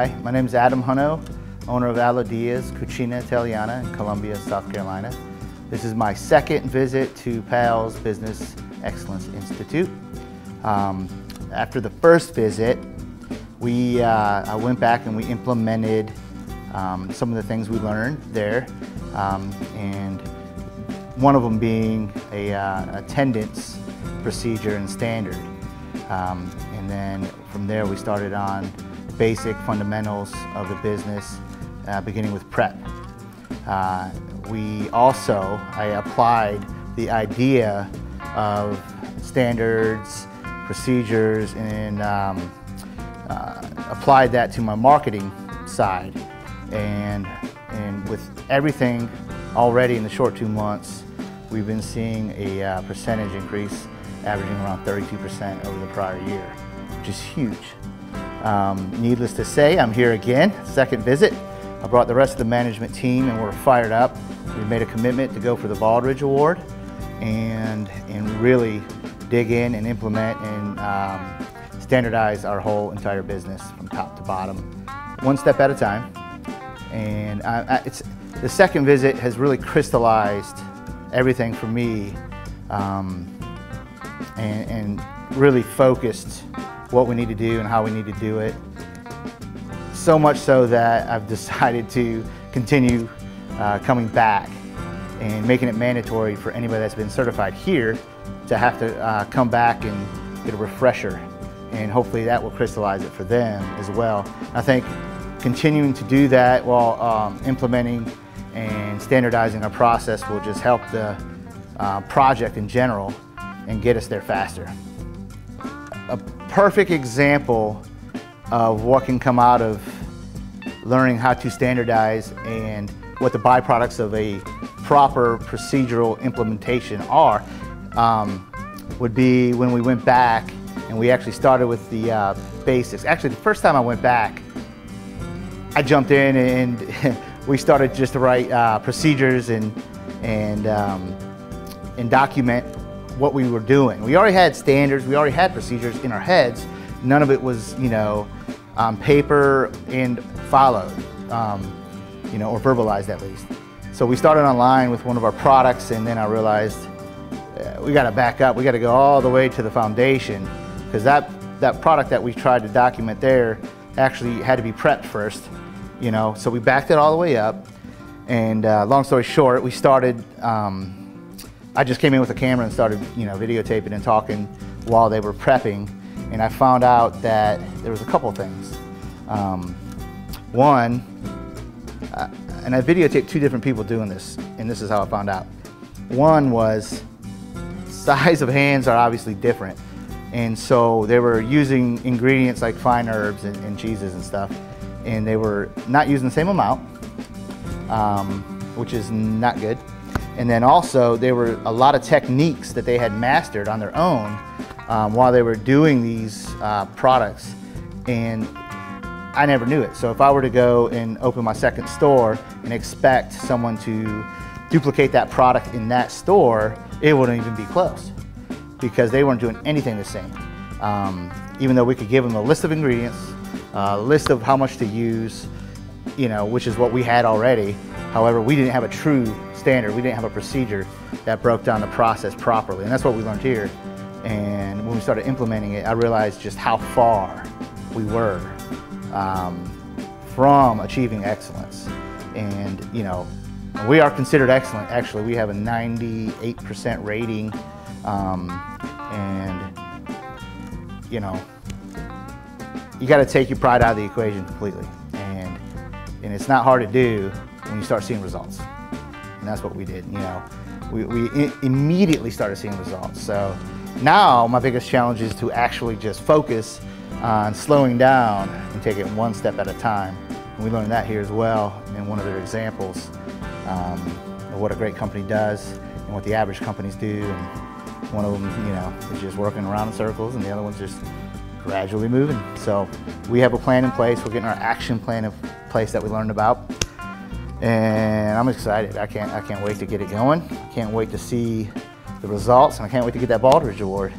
Hi, my name is Adam Huneau, owner of Alodia's Cucina Italiana in Columbia, South Carolina. This is my second visit to PAL's Business Excellence Institute. After the first visit, I went back and we implemented some of the things we learned there, and one of them being a attendance procedure and standard. And then from there we started on basic fundamentals of the business, beginning with prep. I applied the idea of standards, procedures, and applied that to my marketing side. And with everything already in the short 2 months, we've been seeing a percentage increase averaging around 32% over the prior year, which is huge. Needless to say, I'm here again, second visit. I brought the rest of the management team and we're fired up. We made a commitment to go for the Baldridge Award and really dig in and implement and standardize our whole entire business from top to bottom, one step at a time. And the second visit has really crystallized everything for me, and really focused what we need to do and how we need to do it. So much so that I've decided to continue coming back and making it mandatory for anybody that's been certified here to have to come back and get a refresher. And hopefully that will crystallize it for them as well. I think continuing to do that while implementing and standardizing our process will just help the project in general and get us there faster. A perfect example of what can come out of learning how to standardize and what the byproducts of a proper procedural implementation are would be when we went back and we actually started with the basics. Actually, the first time I went back, I jumped in and we started just to write procedures and document what we were doing. We already had standards, we already had procedures in our heads. None of it was, on paper and followed, or verbalized at least. So we started online with one of our products, and then I realized we got to back up. We got to go all the way to the foundation, because that product that we tried to document there actually had to be prepped first. So we backed it all the way up, and long story short, we started, I just came in with a camera and started videotaping and talking while they were prepping, and I found out that there was a couple things. One, and I videotaped two different people doing this, and this is how I found out. One was size of hands are obviously different, and so they were using ingredients like fine herbs and cheeses and stuff, and they were not using the same amount, which is not good. And then also there were a lot of techniques that they had mastered on their own while they were doing these products, and I never knew it. So if I were to go and open my second store and expect someone to duplicate that product in that store, it wouldn't even be close, because they weren't doing anything the same. Even though we could give them a list of ingredients, a list of how much to use, which is what we had already. However, we didn't have a true standard. We didn't have a procedure that broke down the process properly. And that's what we learned here. And when we started implementing it, I realized just how far we were from achieving excellence. And, we are considered excellent. Actually, we have a 98% rating. You got to take your pride out of the equation completely. And it's not hard to do when you start seeing results. And that's what we did. We immediately started seeing results. So now my biggest challenge is to actually just focus on slowing down and take it one step at a time. And we learned that here as well in one of their examples of what a great company does and what the average companies do. And one of them, is just working around in circles, and the other one's just gradually moving. So we have a plan in place. We're getting our action plan in place that we learned about. And I'm excited. I can't wait to get it going. I can't wait to see the results, and I can't wait to get that Baldridge Award.